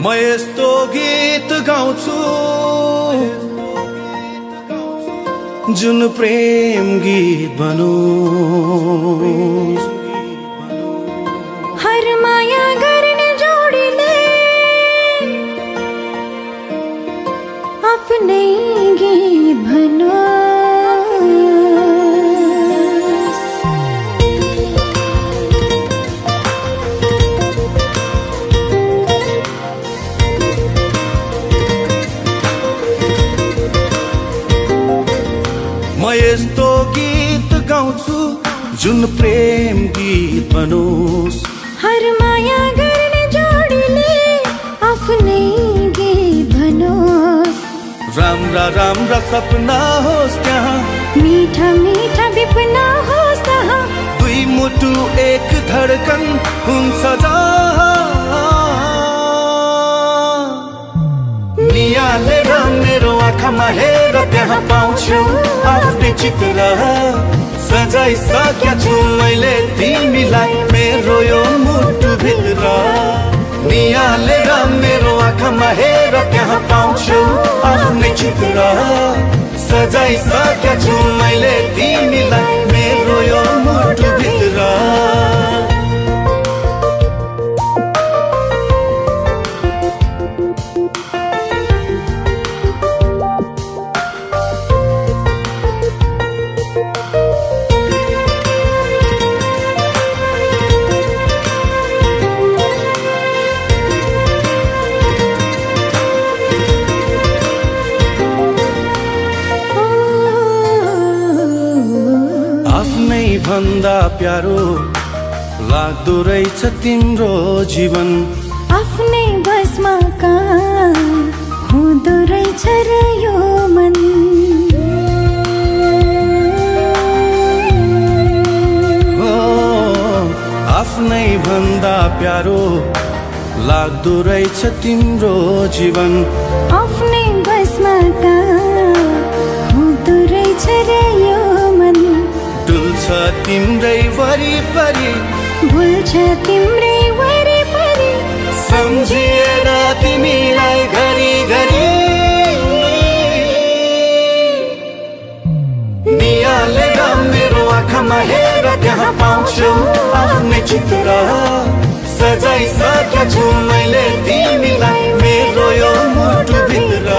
म यस्तो गीत गाउँछु जुन प्रेम गीत बनोस्। हर माया गर्ने जोडीले आफ्नै गीत बनोस्। म यस्तो गीत गाउँछु जुन प्रेम गीत बनोस्। हर माया गर्ने जोडीले आफ्नै गीत बनोस्। राम्रा राम्रा सपना होस् त्यहाँ, मीठा मीठा विपना होस् तहाँ, दुई मुटु एक धडकन हुन्छ जहाँ। नियालेर मेरो आँखामा हेर त्यहाँ पाउँछु आफ्नै चित्र। सजाइसकेका छु मैले तिमीलाई मेरो यो मुटु भित्र। नियालेर मेरो आँखामा हेर त्यहाँ पाउँछु आफ्नै चित्र। सजाइसकेका छु मैले तिमीलाई मेरो यो मुटु भित्र। भन्दा प्यारो लाग्दो रहेछ तिम्रो जीवन। आफ्नै बसमा कहाँ हुँदो रहेछ र यो मन। हो आफ्नै भन्दा प्यारो लाग्दो रहेछ तिम्रो जीवन। आफ्नै बसमा कहाँ हुँदो रहेछ र यो मन। डुल्छ तिम्रै वरिपरि, भुल्छ तिम्रै वरिपरि, सम्झिएर तिमीलाई घरि घरि। नियालेर मेरो आँखामा हेर त्यहाँ पाउँछु आफ्नै चित्र। सजाइसकेका छु मैले तिमीलाई मेरो यो मुटु भित्र।